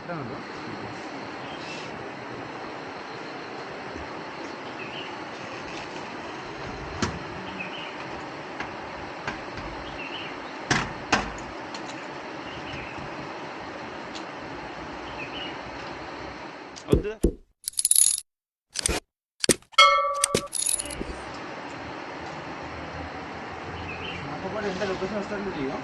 ఎంత లొకేషన్ వస్తుంది జియో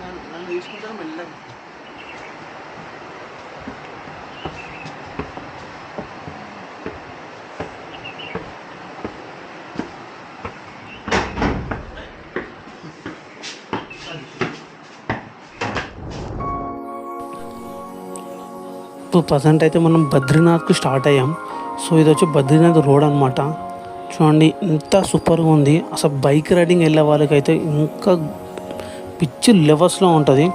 నన్ను తీసుకుంటాను మెల్లగా ఇప్పుడు ప్రజెంట్ అయితే మనం బద్రీనాథ్కి స్టార్ట్ అయ్యాం. సో ఇది వచ్చి బద్రీనాథ్ రోడ్ అనమాట. చూడండి ఎంత సూపర్గా ఉంది. అసలు బైక్ రైడింగ్ వెళ్ళే వాళ్ళకైతే ఇంకా పిచ్చి లెవెల్స్లో ఉంటుంది.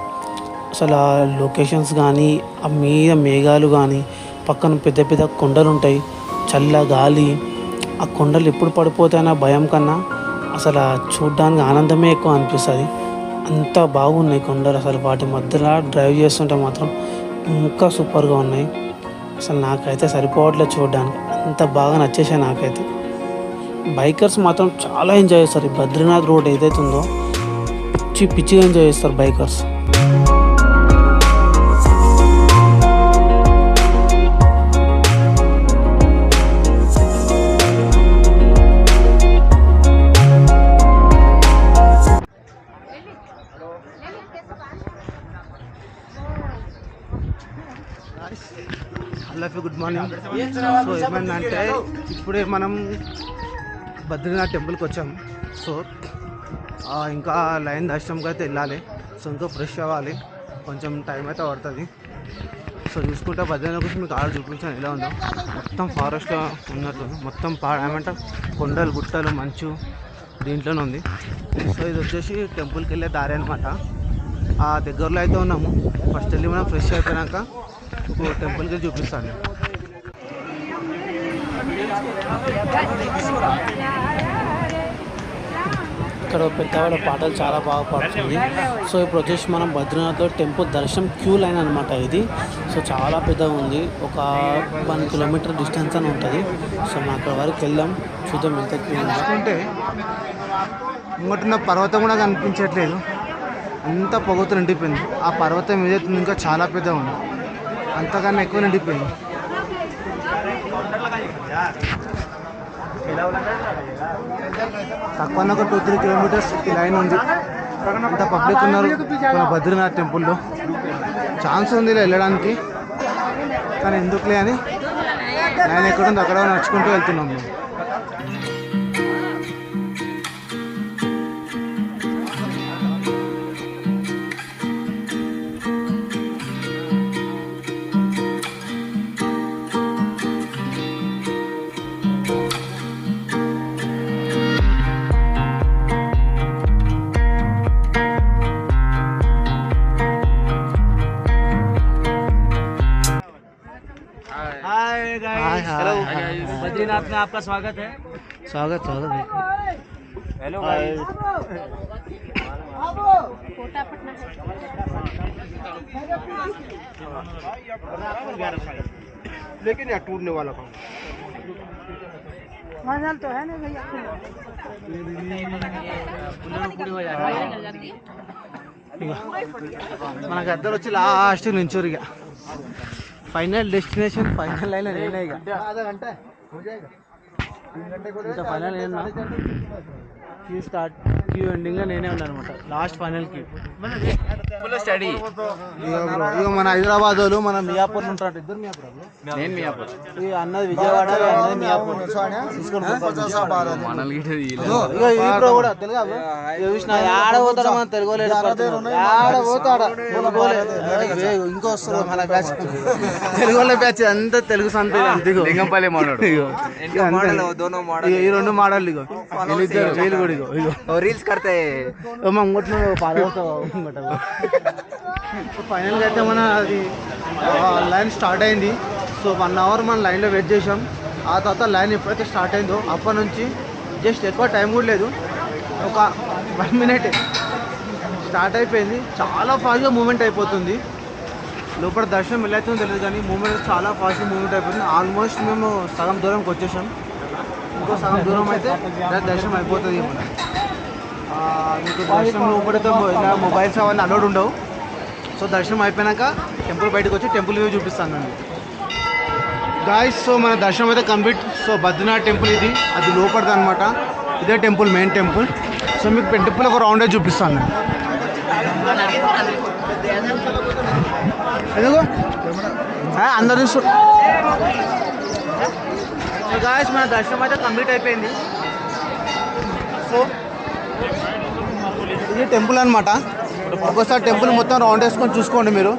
అసలు ఆ లొకేషన్స్ కానీ, ఆ మీద మేఘాలు కానీ, పక్కన పెద్ద పెద్ద కొండలు ఉంటాయి, చల్ల గాలి. ఆ కొండలు ఎప్పుడు పడిపోతాయన్న భయం కన్నా అసలు చూడ్డానికి ఆనందమే ఎక్కువ అనిపిస్తుంది. అంత బాగున్నాయి కొండలు. అసలు వాటి మధ్యలో డ్రైవ్ చేస్తుంటే మాత్రం ఇంకా సూపర్గా ఉన్నాయి. అసలు నాకైతే సరిపోవట్లేదు చూడడానికి, అంత బాగా నచ్చేసాయి నాకైతే. బైకర్స్ మాత్రం చాలా ఎంజాయ్ చేస్తారు. ఈ బద్రీనాథ్ రోడ్ ఏదైతే ఉందో పిచ్చిగా ఎంజాయ్ చేస్తారు bikers. Hello, good morning. So ఏమైందంటే ఇప్పుడే మనం బద్రీనాథ్ టెంపుల్కి వచ్చాము. సో ఇంకా లైన్ దర్శనంకి అయితే వెళ్ళాలి. సో ఇంకా ఫ్రెష్ అవ్వాలి, కొంచెం టైం అయితే పడుతుంది. సో చూసుకుంటే బద్రీనాథ్ కోసం మీకు ఆడ చూపించాను ఎలా ఉందో. మొత్తం ఫారెస్ట్లో ఉన్నట్లు, మొత్తం ఏమంటే కొండలు గుట్టలు మంచు దీంట్లోనే ఉంది. సో ఇది వచ్చేసి టెంపుల్కి వెళ్ళే దారి అనమాట. ఆ దగ్గరలో అయితే ఉన్నాము. ఫస్ట్ వెళ్ళి మనం ఫ్రెష్ అయిపోయాక టెంపుల్కి చూపిస్తాను. ఇక్కడ పెద్దవాడ పాటలు చాలా బాగా పాడుతుంది. సో ఇప్పుడు వచ్చేసి మనం బద్రీనాథ్లో టెంపుల్ దర్శనం క్యూ లైన్ అనమాట ఇది. సో చాలా పెద్దగా ఉంది, ఒక 1 కిలోమీటర్ డిస్టెన్స్ అని ఉంటుంది. సో మనం అక్కడ వరకు వెళ్దాం, చూద్దాం ఎంత క్యూ చూసుకుంటే ఇంకోటిన్న పర్వతం కూడా కనిపించట్లేదు, అంత పొగతో నిండిపోయింది. ఆ పర్వతం ఏదైతే ఇంకా చాలా పెద్దగా ఉంది, అంతకన్నా ఎక్కువ నిండిపోయింది. తక్కువ ఒక 2-3 కిలోమీటర్స్ ఈ లైన్ ఉంది. అంత పబ్లిక్ ఉన్నారు మన బద్రీనాథ్ టెంపుల్లో. ఛాన్స్ ఉంది వెళ్ళడానికి, కానీ ఎందుకులే అని లైన్ ఎక్కడుంది అక్కడ నడుచుకుంటూ వెళ్తున్నాం మేము. हेलो बद्रीनाथ में आपका स्वागत है। स्वागत है। हेलो भाई, लेकिन यार टूटने वाला काम मजाल तो है ना भैया। మనకు అద్దరు వచ్చి లాస్ట్ నుంచోరు. ఇక ఫైనల్ డెస్టినేషన్, ఫైనల్ లైన్ నేనే. ఇక ఇంకా ఫైనల్ ఏమన్నా క్యూ స్టార్ట్, క్యూ ఎండింగ్లో నేనే ఉన్నాను అనమాట. లాస్ట్ ఫైనల్ క్యూ స్టడీ. ఇక మన హైదరాబాద్ వాళ్ళు మన మియాపూర్లో ఉంటారు. ఇద్దరు మియాపూర్, నేను మియాపూర్, ఇక అన్నది విజయవాడ, అన్నది మియాపూర్. ఇప్పుడు కూడా తెలుగు చూసిన ఆడ పోతాడు మన తెలుగు ఆడ పోతాడు. ఇంకో వస్తారు మన బ్యాచ్, తెలుగు వాళ్ళ బ్యాచ్ అంతా తెలుగు సంత లింగంపల్లి మోడల్. ఈ 2 మోడల్ ఇగో వీళ్ళు కూడా ఇగో రీల్స్ కడితే ఫైనల్గా అయితే మన అది లైన్ స్టార్ట్ అయింది. సో 1 అవర్ మన లైన్లో వెయిట్ చేసాం. ఆ తర్వాత లైన్ ఎప్పుడైతే స్టార్ట్ అయిందో అప్పటి నుంచి జస్ట్ ఎక్కువ టైం కూడా లేదు, ఒక 1 minute స్టార్ట్ అయిపోయింది. చాలా ఫాస్ట్గా మూమెంట్ అయిపోతుంది. లోపల దర్శనం ఎలా అవుతుందో తెలియదు కానీ మూమెంట్ చాలా ఫాస్ట్గా మూమెంట్ అయిపోతుంది. ఆల్మోస్ట్ మేము సగం దూరంకి వచ్చేసాం. ఇంకో సగం దూరం అయితే దర్శనం అయిపోతుంది. మీకు దర్శనం లోపలితో ఇలా మొబైల్స్ అవన్నీ అలౌడ్ ఉండవు. సో దర్శనం అయిపోయాక టెంపుల్ బయటకు వచ్చి టెంపుల్ వ్యూ చూపిస్తాను నేను గాయస్. సో మన దర్శనం అయితే కంప్లీట్. సో బద్రీనాథ్ టెంపుల్ ఇది, అది లోపలిది అనమాట. ఇదే టెంపుల్, మెయిన్ టెంపుల్. సో మీకు టెంపుల్ ఒక రౌండ్ అయితే చూపిస్తాను నేను. ఎందుకు అందరూ గాయస్ మన దర్శనం అయితే కంప్లీట్ అయిపోయింది. సో ఇది టెంపుల్ అనమాట. ఒక్కోసారి టెంపుల్ మొత్తం రౌండ్ వేసుకొని చూసుకోండి మీరు,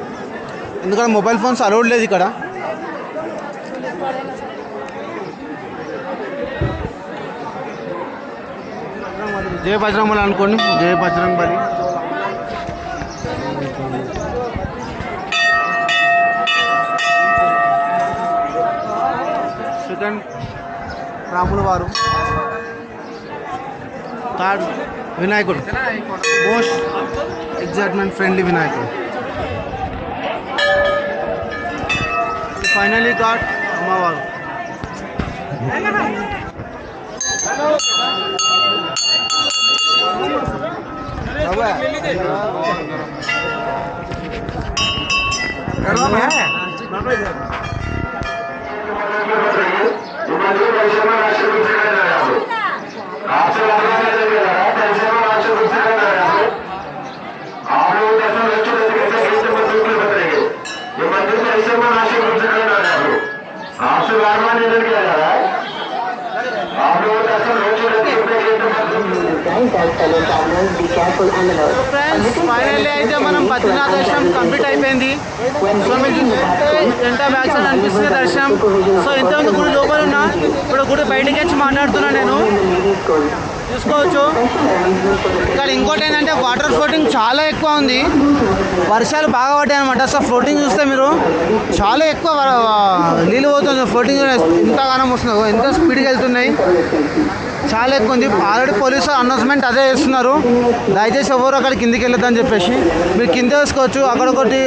ఎందుకంటే మొబైల్ ఫోన్స్ అలౌడ్ లేదు ఇక్కడ. జై బజరంగబలి అనుకోండి, జై బజరంగబలి. సెకండ్ రాముల వారు, థర్డ్ వినాయకుడు, మోస్ట్ ఎగ్జైట్మెంట్ ఫ్రెండ్లీ వినాయకుడు. ఫైనలీ గాట్ అమ్మవారు. ఫ్రెండ్స్ ఫైనల్లీ అయితే మనం బద్రీనాథ్ దర్శనం కంప్లీట్ అయిపోయింది. సో మీకు ఎంత బ్యాక్ సైడ్ అనిపిస్తుంది దర్శనం. సో ఇంతకుముందు గుడి లోపల ఉన్నా, ఇప్పుడు గుడి బయటికి వచ్చి మాట్లాడుతున్నా నేను, చూసుకోవచ్చు. ఇక్కడ ఇంకోటి ఏంటంటే వాటర్ ఫ్లోటింగ్ చాలా ఎక్కువ ఉంది. వర్షాలు బాగా పడ్డాయి అనమాట. సో ఫ్లోటింగ్ చూస్తే మీరు చాలా ఎక్కువ నీళ్ళు పోతుంది. ఫ్లోటింగ్ ఎంతగానం వస్తుంది, ఎంత స్పీడ్గా వెళ్తున్నాయి, చాలా ఎక్కువ ఉంది. ఆల్రెడీ పోలీసు అనౌన్స్మెంట్ అదే చేస్తున్నారు, దయచేసి ఎవరు అక్కడ కిందికి వెళ్ళొద్దని చెప్పేసి. మీరు కింద వేసుకోవచ్చు. అక్కడ ఒకటి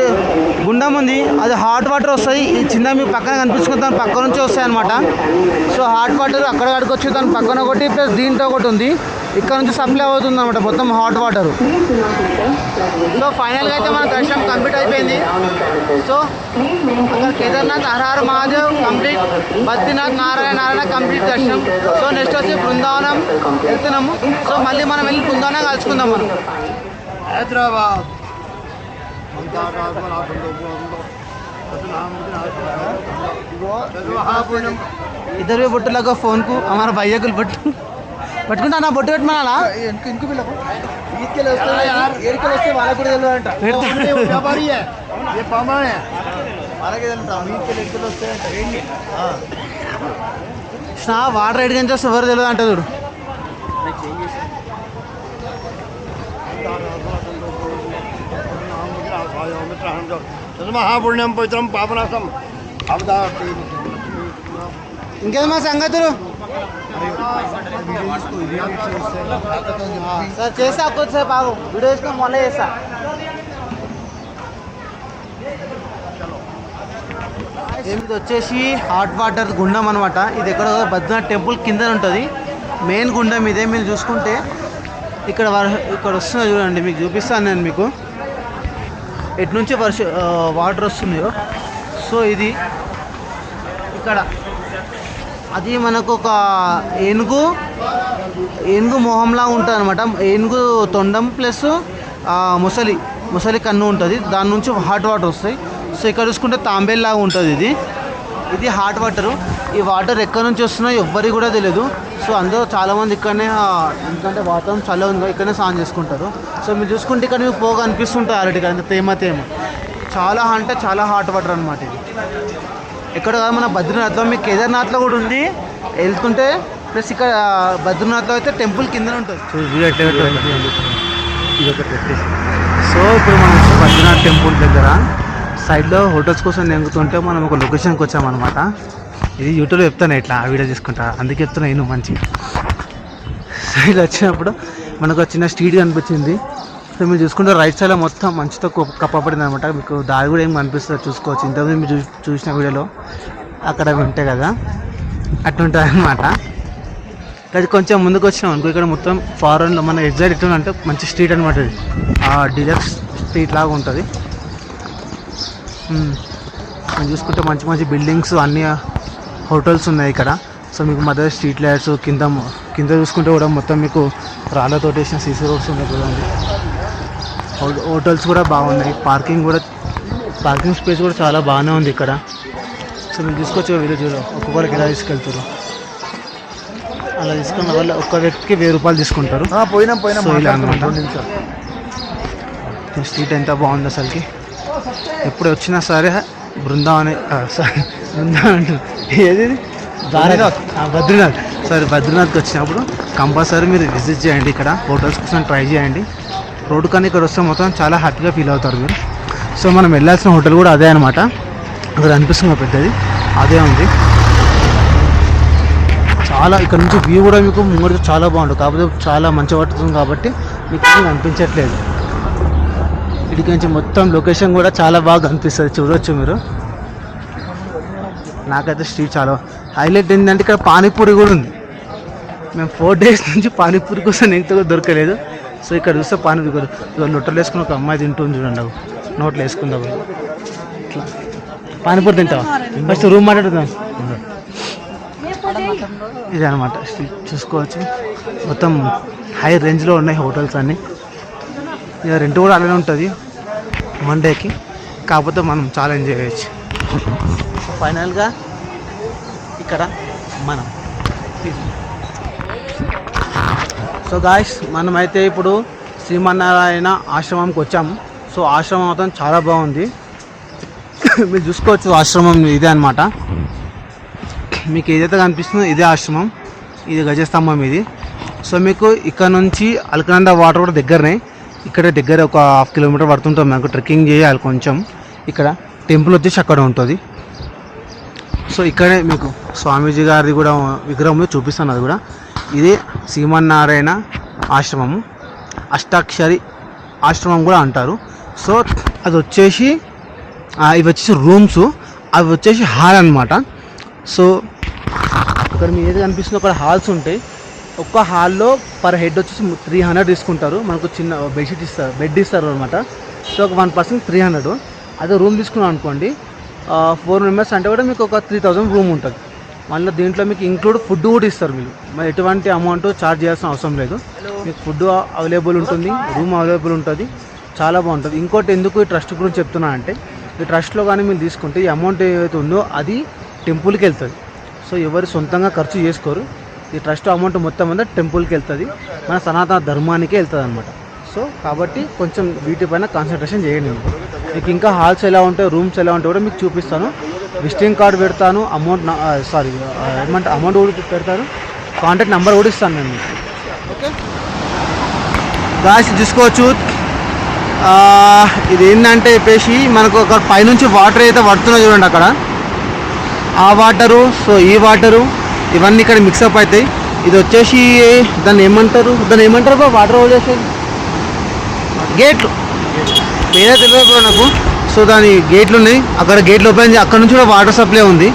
గుండం ఉంది, అది హాట్ వాటర్ వస్తాయి. ఈ చిన్న మీకు పక్కన కనిపించుకుని దాని పక్క నుంచి వస్తాయి అనమాట. సో హాట్ వాటర్ అక్కడ కడుకొచ్చి దాని పక్కన ఒకటి ప్లస్ దీంట్లో ఒకటి ఉంది, ఇక్కడ నుంచి సప్లై అవుతుంది అనమాట మొత్తం హాట్ వాటర్. సో ఫైనల్గా అయితే మన దర్శనం కంప్లీట్ అయిపోయింది. సో అక్కడ కేదార్నాథ్ హర మహాదేవ్ కంప్లీట్, బద్రీనాథ్ నారాయణ కంప్లీట్ దర్శనం. సో నెక్స్ట్ వచ్చి బృందావనం వెళ్తున్నాము. సో మళ్ళీ మనం వెళ్ళి బృందావనం కలుసుకుందాం మనం. హైదరాబాద్ इधर भी बोट लगा फोन को, हमारा भैया को बोट పట్టుకుంటా నా బొట్టు పెట్టమనాలా ఇంకో పిల్లకు ఈడ్కెళ్ళి వస్తే యార్ ఏడ్కెళ్ళి వస్తే వాళ్ళకి కూడా తెలియదు అంట. వ్యాపారి ఏ పామానే అలాగే తెలుసా ఈడ్కెళ్ళి ఎడ్కెళ్ళి వస్తే అంట ఏంటి స్నా వాటర్ ఎడ్కి నుంచి వస్తే ఎవరు తెలియదు అంట. చూడు మహాపుణ్యం పవిత్రం పాపనాశం. ఇంకేది మా సంగతులు సార్ చేసా కొద్దిసేపు ఆగు, వీడియో వేసుకొని మొన్న చేస్తా. ఇది వచ్చేసి హాట్ వాటర్ గుండం అనమాట. ఇది ఎక్కడ బద్రీనాథ్ టెంపుల్ కింద ఉంటుంది మెయిన్ గుండం ఇదే. మీరు చూసుకుంటే ఇక్కడ వస్తున్నా చూడండి, మీకు చూపిస్తాను నేను మీకు ఎటు నుంచి వాటర్ వస్తుందో. సో ఇది ఇక్కడ అది మనకు ఒక ఏనుగు మొహంలా ఉంటుంది అనమాట. ఏనుగు తొండం ప్లస్ ముసలి కన్ను ఉంటుంది, దాని నుంచి హాట్ వాటర్ వస్తాయి. సో ఇక్కడ చూసుకుంటే తాంబేల్లాగా ఉంటుంది. ఇది హాట్ వాటరు. ఈ వాటర్ ఎక్కడి నుంచి వస్తున్నాయో ఎవ్వరికి కూడా తెలియదు. సో అందరూ చాలామంది ఇక్కడనే, ఎందుకంటే వాతావరణం చల్ల ఉంది ఇక్కడనే స్నానం చేసుకుంటారు. సో మీరు చూసుకుంటే ఇక్కడ మీకు పోగా అనిపిస్తుంటుంది ఆల్రెడీ అంత తేమ చాలా అంటే చాలా హాట్ వాటర్ అనమాట. ఇది ఎక్కడ కాదు మన బద్రీనాథ్లో, మీకు కేదార్నాథ్లో కూడా ఉంది వెళ్తుంటే. ప్లస్ ఇక్కడ బద్రీనాథ్లో అయితే టెంపుల్ కింద ఉంటుంది. సో ఇప్పుడు మనం బద్రీనాథ్ టెంపుల్ దగ్గర సైడ్లో హోటల్స్ కోసం నెంగుతుంటే మనం ఒక లొకేషన్కి వచ్చామన్నమాట. ఇది యూట్యూబ్లో చెప్తాను ఇట్లా ఆ వీడియో చేసుకుంటా, అందుకే చెప్తున్నా నేను మంచిగా. సో ఇలా వచ్చినప్పుడు మనకు ఒక చిన్న స్ట్రీట్ కనిపించింది. సో మీరు చూసుకుంటే రైట్ సైడ్లో మొత్తం మంచుతో కప్పబడింది అనమాట. మీకు దారి కూడా ఏం కనిపిస్తుంది చూసుకోవచ్చు. ఇంతకుముందు మీరు చూసిన వీడియోలో అక్కడ వింటే కదా అట్లుంటుంది అనమాట. అది కొంచెం ముందుకు వచ్చినాం అనుకో, ఇక్కడ మొత్తం ఫారెన్లో మన ఎగ్జాక్ట్ ఎట్లా అంటే మంచి స్ట్రీట్ అనమాట. ఇది డిలక్స్ స్ట్రీట్ లాగా ఉంటుంది. మనం చూసుకుంటే మంచి మంచి బిల్డింగ్స్ అన్ని హోటల్స్ ఉన్నాయి ఇక్కడ. సో మీకు మధ్య స్ట్రీట్ లైట్స్ కింద చూసుకుంటే కూడా మొత్తం మీకు రాళ్ళతో వేసిన సీసీ రోడ్స్ ఉన్నాయి చూడండి. హోటల్స్ కూడా బాగున్నాయి. పార్కింగ్ స్పేస్ కూడా చాలా బాగానే ఉంది ఇక్కడ. సో మీరు చూసుకోవచ్చు విలేజ్లో ఒక్కొక్కరికి ఎలా తీసుకెళ్తారు. అలా తీసుకున్న వల్ల ఒక్క వ్యక్తికి 1000 రూపాయలు తీసుకుంటారు. సో ఇలా అనమాట. స్ట్రీట్ ఎంత బాగుంది అసలుకి. ఎప్పుడు వచ్చినా సరే బృందావన్ ఏది బద్రీనాథ్ సరే బద్రీనాథ్కి వచ్చినప్పుడు కంపల్సరీ మీరు విజిట్ చేయండి. ఇక్కడ హోటల్స్ కోసం ట్రై చేయండి. రోడ్డు కానీ ఇక్కడ వస్తే మొత్తం చాలా హ్యాపీగా ఫీల్ అవుతారు మీరు. సో మనం వెళ్ళాల్సిన హోటల్ కూడా అదే అనమాట. అక్కడ అనిపిస్తుంది పెద్దది అదే ఉంది. చాలా ఇక్కడ నుంచి వ్యూ కూడా మీకు ముందు చాలా బాగుంటుంది. కాకపోతే చాలా మంచి పడుతుంది కాబట్టి మీకు అనిపించట్లేదు. ఇటుక నుంచి మొత్తం లొకేషన్ కూడా చాలా బాగా అనిపిస్తుంది, చూడవచ్చు మీరు. నాకైతే స్ట్రీట్ చాలా హైలైట్ ఏంటంటే ఇక్కడ పానీపూరి కూడా ఉంది. మేము 4 days నుంచి పానీపూరి కోసం నెగితే కూడా దొరకలేదు. సో ఇక్కడ చూస్తే పానీపూరి కూడా లొట్టలు వేసుకుని ఒక అమ్మాయి తింటుంది చూడండి. నోట్లో వేసుకుందాం ఇట్లా. పానీపూరి తింటావా? ఫస్ట్ రూమ్ మాట్లాడుతాం. ఇది అనమాట స్ట్రీట్ చూసుకోవచ్చు. మొత్తం హై రేంజ్లో ఉన్నాయి హోటల్స్ అన్నీ. ఇక రెంట్ కూడా అలానే ఉంటుంది 1 dayకి. కాకపోతే మనం చాలా ఎంజాయ్ చేయొచ్చు. ఫైనల్గా ఇక్కడ మనం సో గాయ్స్ మనమైతే ఇప్పుడు శ్రీమన్నారాయణ ఆశ్రమంకి వచ్చాము. సో ఆశ్రమం మొత్తం చాలా బాగుంది. మీరు చూసుకోవచ్చు ఆశ్రమం ఇదే అనమాట. మీకు ఏదైతే కనిపిస్తుందో ఇదే ఆశ్రమం. ఇది గజస్తంభం ఇది. సో మీకు ఇక్కడ నుంచి అల్కనంద వాటర్ కూడా దగ్గరనే. ఇక్కడ దగ్గర ఒక 1/2 kilometer పడుతుంటాం. మనకు ట్రెక్కింగ్ చేయాలి కొంచెం. ఇక్కడ టెంపుల్ వచ్చేసి అక్కడ ఉంటుంది. సో ఇక్కడే మీకు స్వామీజీ గారిది కూడా విగ్రహం చూపిస్తాను. అది కూడా ఇదే శ్రీమన్నారాయణ ఆశ్రమము, అష్టాక్షరి ఆశ్రమం కూడా అంటారు. సో అది వచ్చేసి ఇవి వచ్చేసి రూమ్స్, అవి వచ్చేసి హాల్ అనమాట. సో ఇక్కడ మీకు ఏది కనిపిస్తుందో అక్కడ హాల్స్ ఉంటాయి. ఒక్క హాల్లో పర్ హెడ్ వచ్చేసి 300 తీసుకుంటారు. మనకు చిన్న బెడ్షీట్ ఇస్తారు, బెడ్ ఇస్తారు అనమాట. సో ఒక 1 person 300. అదే రూమ్ తీసుకున్నాం అనుకోండి 4 members అంటే కూడా మీకు ఒక 3000 రూమ్ ఉంటుంది. మళ్ళీ దీంట్లో మీకు ఇంక్లూడ్ ఫుడ్ కూడా ఇస్తారు. మీకు మరి ఎటువంటి అమౌంట్ ఛార్జ్ చేయాల్సిన అవసరం లేదు. మీకు ఫుడ్ అవైలబుల్ ఉంటుంది, రూమ్ అవైలబుల్ ఉంటుంది, చాలా బాగుంటుంది. ఇంకోటి ఎందుకు ఈ ట్రస్ట్ గురించి చెప్తున్నా అంటే ఈ ట్రస్ట్లో కానీ మీరు తీసుకుంటే ఈ అమౌంట్ ఏదైతే ఉందో అది టెంపుల్కి వెళ్తుంది. సో ఎవరు సొంతంగా ఖర్చు చేసుకోరు. ఈ ట్రస్ట్ అమౌంట్ మొత్తం అంతా టెంపుల్కి వెళ్తుంది, మన సనాతన ధర్మానికే వెళ్తుంది అనమాట. సో కాబట్టి కొంచెం వీటిపైన కాన్సన్ట్రేషన్ చేయండి. మీకు ఇంకా హాల్స్ ఎలా ఉంటాయి, రూమ్స్ ఎలా ఉంటాయి కూడా మీకు చూపిస్తాను. విజిటింగ్ కార్డు పెడతాను, అమౌంట్ అమౌంట్ కూడా పెడతాను, కాంటాక్ట్ నెంబర్ కూడా ఇస్తాను నేను మీకు. ఓకే గాయ్స్ చూసుకోవచ్చు. ఇది ఏంటంటే చెప్పేసి మనకు ఒక పైనుంచి వాటర్ అయితే పడుతున్నాయి చూడండి అక్కడ. ఆ వాటరు, సో ఈ వాటరు ఇవన్నీ ఇక్కడ మిక్సప్ అవుతాయి. ఇది వచ్చేసి దాన్ని ఏమంటారు వాటర్ వదిలేసేది గేట్లు, వేరే తెలియదు నాకు. సో దాని గేట్లు ఉన్నాయి అక్కడ. గేట్లు ఓపెన్ చేసి అక్కడ నుంచి కూడా వాటర్ సప్లై ఉంది.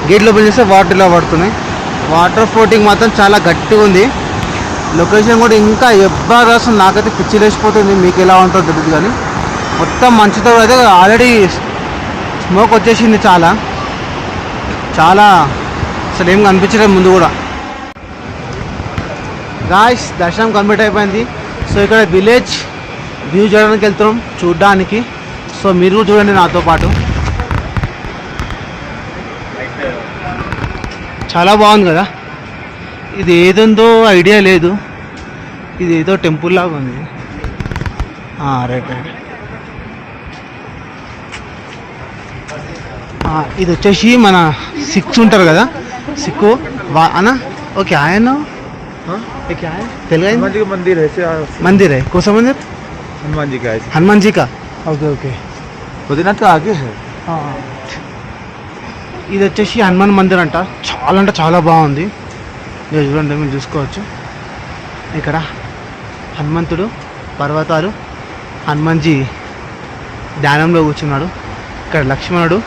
గేట్లు ఓపెన్ చేస్తే వాటర్ ఇలా పడుతున్నాయి. వాటర్ ఫ్లోటింగ్ మాత్రం చాలా గట్టిగా ఉంది. లొకేషన్ కూడా ఇంకా జబర్దస్త్. నాకైతే పిచ్చి లేచిపోతుంది. మీకు ఎలా ఉంటుందో తెలియదు కానీ మొత్తం మంచుతో అయితే ఆల్రెడీ స్మోక్ వచ్చేసింది. చాలా అసలు ఏం కనిపించలేదు ముందు కూడా. గాయ్స్ దర్శనం కంప్లీట్ అయిపోయింది. సో ఇక్కడ విలేజ్ వ్యూ చేయడానికి వెళ్తున్నాం చూడ్డానికి. సో మీరు కూడా చూడండి నాతో పాటు. చాలా బాగుంది కదా. ఇది ఏదుందో ఐడియా లేదు. ఇది ఏదో టెంపుల్ లాగా ఉంది. రైట్. ఇది వచ్చేసి మన సిక్స్ ఉంటారు కదా, సిక్కు అనా. ఓకే ఆయన తెలుగు मंदिर है कौन सा मंदिर? हनुमान जी का. ఓకే బద్రీనాథ్ కా ఆగే హై. ఇది వచ్చేసి హనుమాన్ మందిర్ అంట. చాలా అంటే చాలా బాగుంది. చూడండి మీరు చూసుకోవచ్చు. ఇక్కడ హనుమంతుడు, పర్వతాలు, హనుమంజీ ధ్యానంలో కూర్చున్నాడు. ఇక్కడ లక్ష్మణుడు,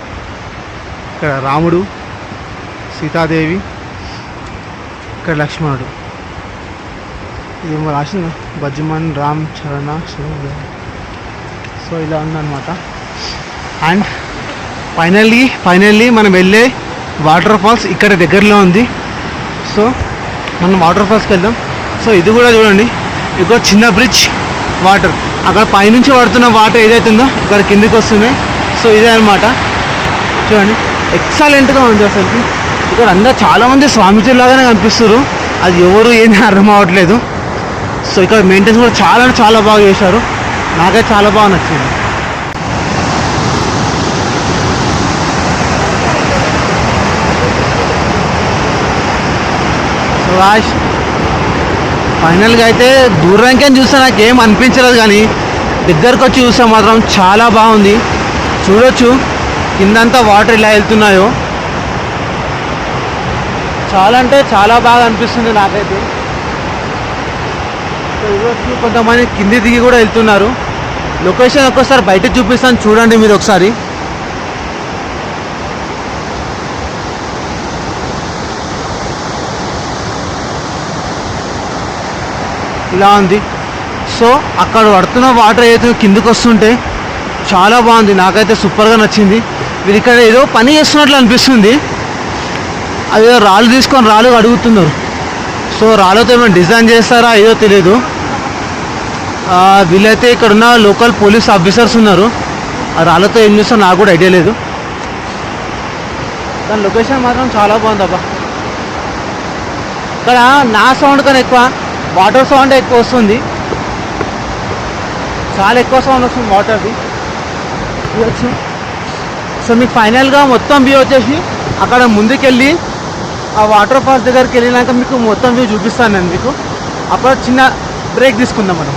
ఇక్కడ రాముడు, సీతాదేవి, ఇక్కడ లక్ష్మణుడు. ఇదేమో రాసింది భజమన్ రామ్ చరణ. సో ఇలా ఉందన్నమాట. అండ్ ఫైనల్లీ మనం వెళ్ళే వాటర్ ఫాల్స్ ఇక్కడ దగ్గరలో ఉంది. సో మనం వాటర్ ఫాల్స్కి వెళ్దాం. సో ఇది కూడా చూడండి, ఇక్కడ చిన్న బ్రిడ్జ్, వాటర్ అక్కడ పైనుంచి పడుతున్న వాటర్ ఏదైతుందో ఇక్కడ కిందికి వస్తుంది. సో ఇదే అనమాట. చూడండి ఎక్సలెంట్గా ఉంది అసలుకి. ఇక్కడ అందరూ చాలామంది స్వామీజీలాగానే కనిపిస్తారు. అది ఎవరు ఏంది అర్థం అవ్వట్లేదు. సో ఇక్కడ మెయింటెన్స్ కూడా చాలా బాగా చేశారు. నాకైతే చాలా బాగా నచ్చింది. సో రాష్ ఫైనల్గా అయితే దూరంగా చూస్తే నాకు ఏం అనిపించలేదు, కానీ దగ్గరకు వచ్చి చూస్తే మాత్రం చాలా బాగుంది. చూడొచ్చు కిందంతా వాటర్ ఇలా వెళ్తున్నాయో, చాలా అంటే చాలా బాగా అనిపిస్తుంది నాకైతే. సో చూడొచ్చు కొంతమంది కింది దిగి కూడా వెళ్తున్నారు. లొకేషన్ ఒక్కసారి బయటకు చూపిస్తాను చూడండి మీరు ఒకసారి. ఇలా ఉంది. సో అక్కడ పడుతున్న వాటర్ ఏదైతే కిందకు వస్తుంటే చాలా బాగుంది, నాకైతే సూపర్గా నచ్చింది. వీళ్ళు ఇక్కడ ఏదో పని చేస్తున్నట్లు అనిపిస్తుంది. అదేదో రాళ్ళు తీసుకొని రాళ్ళు అడుగుతున్నారు. సో రాళ్ళతో ఏమైనా డిజైన్ చేస్తారా ఏదో తెలియదు. వీళ్ళైతే ఇక్కడ ఉన్న లోకల్ పోలీస్ ఆఫీసర్స్ ఉన్నారు. ఆ రాళ్ళతో ఏం చేస్తారో నాకు కూడా ఐడియా లేదు. దాని లొకేషన్ మాత్రం చాలా బాగుంది అబ్బా. ఇక్కడ నా సౌండ్ కన్నా ఎక్కువ వాటర్ సౌండ్ ఎక్కువ వస్తుంది. చాలా ఎక్కువ సౌండ్ వస్తుంది వాటర్ది. ఇవ్వచ్చు. సో మీకు ఫైనల్గా మొత్తం వ్యూ వచ్చేసి అక్కడ ముందుకెళ్ళి ఆ వాటర్ ఫాల్స్ దగ్గరికి వెళ్ళినాక మీకు మొత్తం వ్యూ చూపిస్తాను నేను మీకు. అప్పుడు చిన్న బ్రేక్ తీసుకుందాం మనం.